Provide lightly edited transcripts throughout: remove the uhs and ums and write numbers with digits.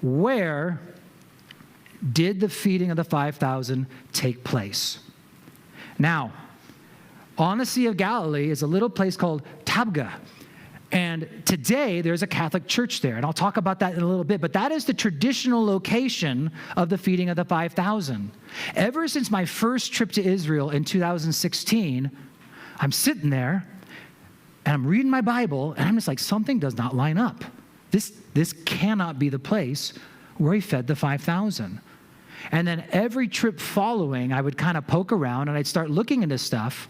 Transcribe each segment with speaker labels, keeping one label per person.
Speaker 1: where did the feeding of the 5,000 take place? Now, on the Sea of Galilee is a little place called Tabgha. And today, there's a Catholic church there. And I'll talk about that in a little bit. But that is the traditional location of the feeding of the 5,000. Ever since my first trip to Israel in 2016, I'm sitting there, and I'm reading my Bible, and I'm just like, something does not line up. This cannot be the place where he fed the 5,000. And then every trip following, I would kind of poke around, and I'd start looking into stuff.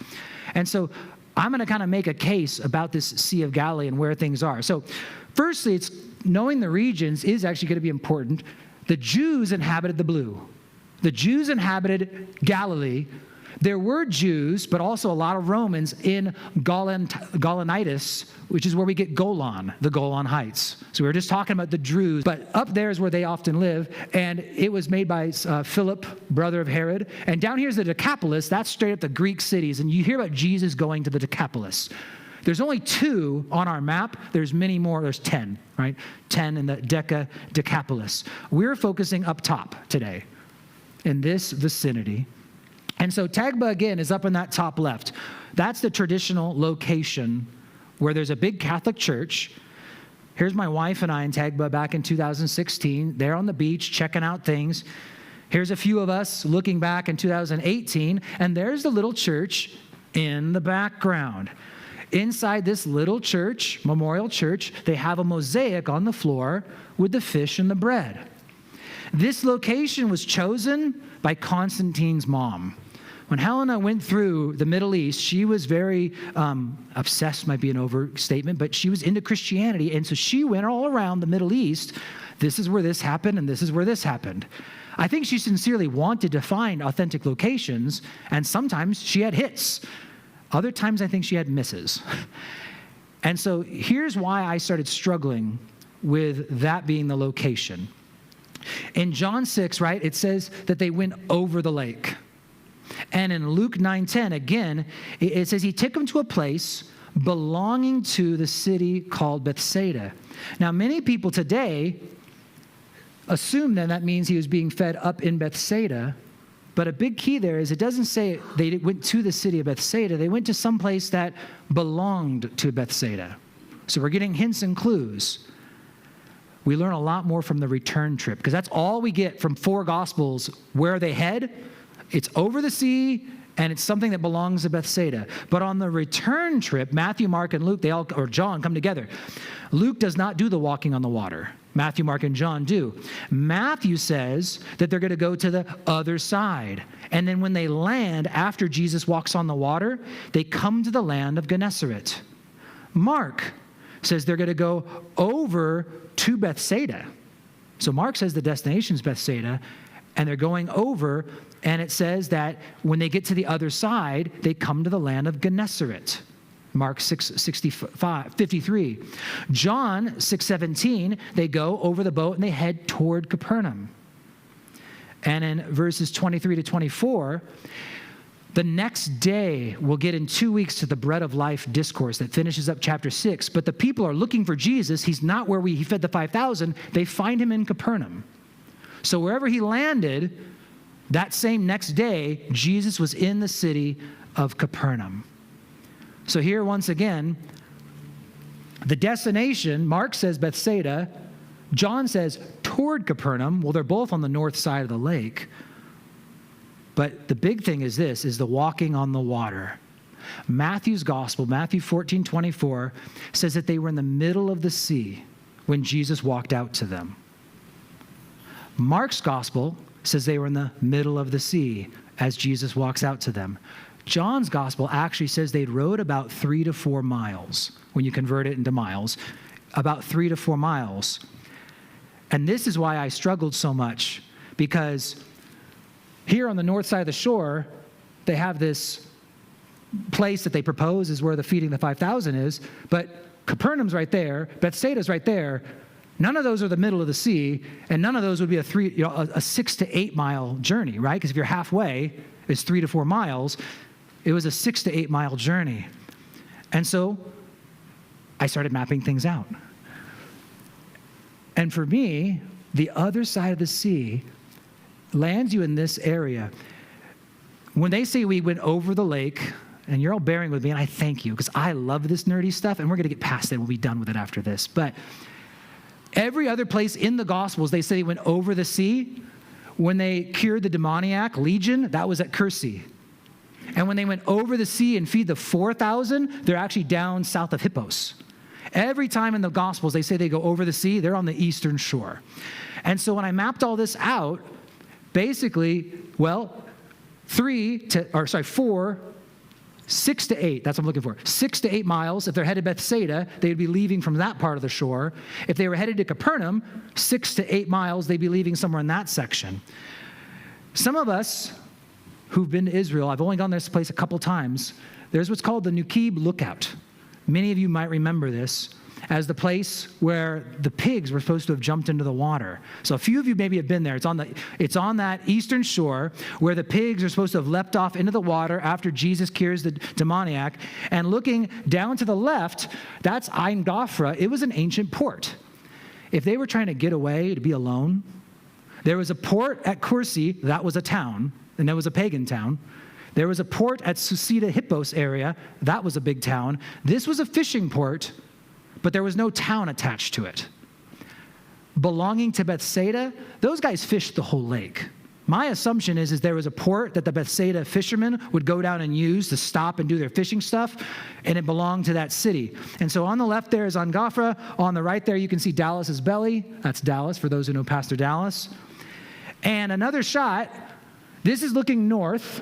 Speaker 1: And so I'm going to kind of make a case about this Sea of Galilee and where things are. So firstly, it's knowing the regions is actually going to be important. The Jews inhabited the blue. The Jews inhabited Galilee. There were Jews, but also a lot of Romans in Golanitis, which is where we get Golan, the Golan Heights. So we were just talking about the Druze, but up there is where they often live, and it was made by Philip, brother of Herod. And down here is the Decapolis. That's straight up the Greek cities, and you hear about Jesus going to the Decapolis. There's only 2 on our map. There's many more. There's 10, right? 10 in the Decapolis. We're focusing up top today in this vicinity. And so Tabgha, again, is up in that top left. That's the traditional location where there's a big Catholic church. Here's my wife and I in Tabgha back in 2016. They're on the beach checking out things. Here's a few of us looking back in 2018, and there's the little church in the background. Inside this little church, Memorial Church, they have a mosaic on the floor with the fish and the bread. This location was chosen by Constantine's mom. When Helena went through the Middle East, she was very obsessed, might be an overstatement, but she was into Christianity, and so she went all around the Middle East. This is where this happened, and this is where this happened. I think she sincerely wanted to find authentic locations, and sometimes she had hits. Other times I think she had misses. And so here's why I started struggling with that being the location. In John 6, right, it says that they went over the lake. And in Luke 9:10, again, it says he took them to a place belonging to the city called Bethsaida. Now, many people today assume then that means he was being fed up in Bethsaida. But a big key there is it doesn't say they went to the city of Bethsaida. They went to some place that belonged to Bethsaida. So we're getting hints and clues. We learn a lot more from the return trip because that's all we get from 4 Gospels. Where they head, it's over the sea, and it's something that belongs to Bethsaida. But on the return trip, Matthew, Mark, and Luke, or John come together. Luke does not do the walking on the water. Matthew, Mark, and John do. Matthew says that they're going to go to the other side. And then when they land, after Jesus walks on the water, they come to the land of Gennesaret. Mark says they're going to go over to Bethsaida. So Mark says the destination is Bethsaida, and they're going over, and it says that when they get to the other side, they come to the land of Gennesaret. Mark 6:53. John 6:17, they go over the boat and they head toward Capernaum. And in verses 23 to 24, the next day, we'll get in 2 weeks to the Bread of Life discourse that finishes up chapter 6. But the people are looking for Jesus. He's not where he fed the 5,000. They find him in Capernaum. So wherever he landed, that same next day, Jesus was in the city of Capernaum. So here, once again, the destination, Mark says Bethsaida, John says toward Capernaum. Well, they're both on the north side of the lake. But the big thing is this, is the walking on the water. Matthew's gospel, Matthew 14:24, says that they were in the middle of the sea when Jesus walked out to them. Mark's gospel says they were in the middle of the sea as Jesus walks out to them. John's gospel actually says they'd rowed about 3 to 4 miles. When you convert it into miles, about 3 to 4 miles. And this is why I struggled so much, because here on the north side of the shore, they have this place that they propose is where the feeding the 5,000 is, but Capernaum's right there, Bethsaida's right there. None of those are the middle of the sea, and none of those would be a 6 to 8 mile journey, right? Because if you're halfway, it's 3 to 4 miles. It was a 6 to 8 mile journey. And so I started mapping things out. And for me, the other side of the sea lands you in this area. When they say we went over the lake, and you're all bearing with me, and I thank you, because I love this nerdy stuff, and we're going to get past it. We'll be done with it after this. But every other place in the Gospels, they say they went over the sea. When they cured the demoniac, Legion, that was at Cursi. And when they went over the sea and feed the 4,000, they're actually down south of Hippos. Every time in the Gospels, they say they go over the sea, they're on the eastern shore. And so when I mapped all this out, basically, well, 6 to 8, that's what I'm looking for. 6 to 8 miles. If they're headed to Bethsaida, they'd be leaving from that part of the shore. If they were headed to Capernaum, 6 to 8 miles, they'd be leaving somewhere in that section. Some of us who've been to Israel, I've only gone to this place a couple times, there's what's called the Nuqib Lookout. Many of you might remember this as the place where the pigs were supposed to have jumped into the water. So a few of you maybe have been there. It's on that eastern shore where the pigs are supposed to have leapt off into the water after Jesus cures the demoniac. And looking down to the left, that's Ein Gofra. It was an ancient port. If they were trying to get away, to be alone, there was a port at Cursi, that was a town, and that was a pagan town. There was a port at Susita Hippos area, that was a big town. This was a fishing port, but there was no town attached to it. Belonging to Bethsaida, those guys fished the whole lake. My assumption is there was a port that the Bethsaida fishermen would go down and use to stop and do their fishing stuff, and it belonged to that city. And so on the left there is Ein Gofra. On the right there, you can see Dallas's belly. That's Dallas, for those who know Pastor Dallas. And another shot, this is looking north.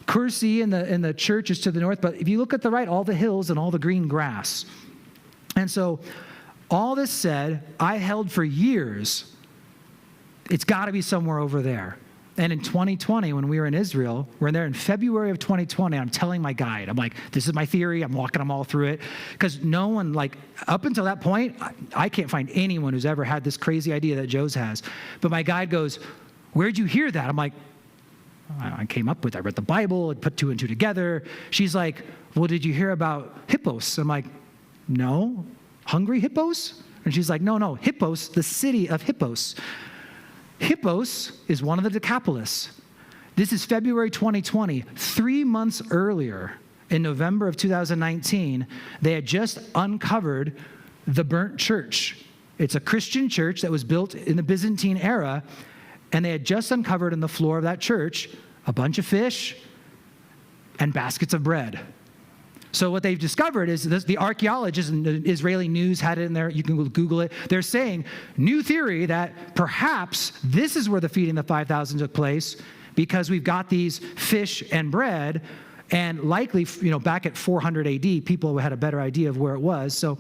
Speaker 1: Cursi and the church is to the north, but if you look at the right, all the hills and all the green grass. And so, all this said, I held for years, it's got to be somewhere over there. And in 2020, when we were in Israel, we're there in February of 2020, I'm telling my guide, I'm like, this is my theory, I'm walking them all through it. Because no one, up until that point, I can't find anyone who's ever had this crazy idea that Joe's has. But my guide goes, where'd you hear that? I'm like, I came up with it. I read the Bible, and put two and two together. She's like, well, did you hear about hippos? I'm like, no. Hungry hippos? And she's like, no, Hippos, the city of Hippos. Hippos is one of the Decapolis. This is February 2020. 3 months earlier, in November of 2019, they had just uncovered the burnt church. It's a Christian church that was built in the Byzantine era, and they had just uncovered in the floor of that church a bunch of fish and baskets of bread. So what they've discovered is this, the archaeologists and the Israeli news had it in there. You can Google it. They're saying, new theory, that perhaps this is where the feeding of the 5,000 took place, because we've got these fish and bread, and likely, back at 400 AD, people had a better idea of where it was. So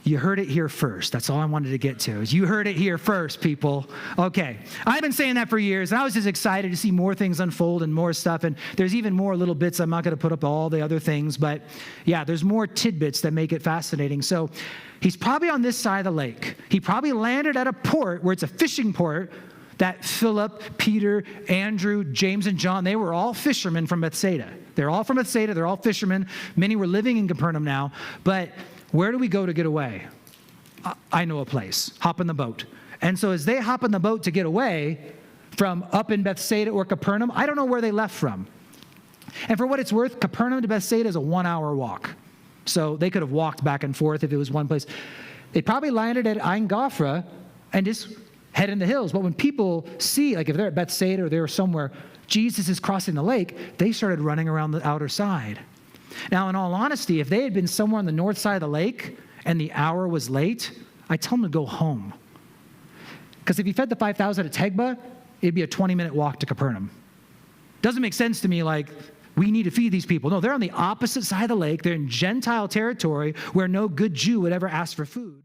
Speaker 1: you heard it here first. That's all I wanted to get to, is you heard it here first, people. Okay. I've been saying that for years, and I was just excited to see more things unfold and more stuff, and there's even more little bits. I'm not going to put up all the other things, but yeah, there's more tidbits that make it fascinating. So he's probably on this side of the lake. He probably landed at a port where it's a fishing port that Philip, Peter, Andrew, James, and John, they were all fishermen from Bethsaida. They're all from Bethsaida. They're all fishermen. Many were living in Capernaum now, but where do we go to get away? I know a place. Hop in the boat. And so as they hop in the boat to get away from up in Bethsaida or Capernaum, I don't know where they left from. And for what it's worth, Capernaum to Bethsaida is a 1-hour walk. So they could have walked back and forth if it was one place. They probably landed at Ein Gofra and just head in the hills. But when people see, if they're at Bethsaida or they're somewhere, Jesus is crossing the lake, they started running around the outer side. Now, in all honesty, if they had been somewhere on the north side of the lake and the hour was late, I'd tell them to go home. Because if you fed the 5,000 at Tegba, it'd be a 20-minute walk to Capernaum. Doesn't make sense to me, we need to feed these people. No, they're on the opposite side of the lake. They're in Gentile territory where no good Jew would ever ask for food.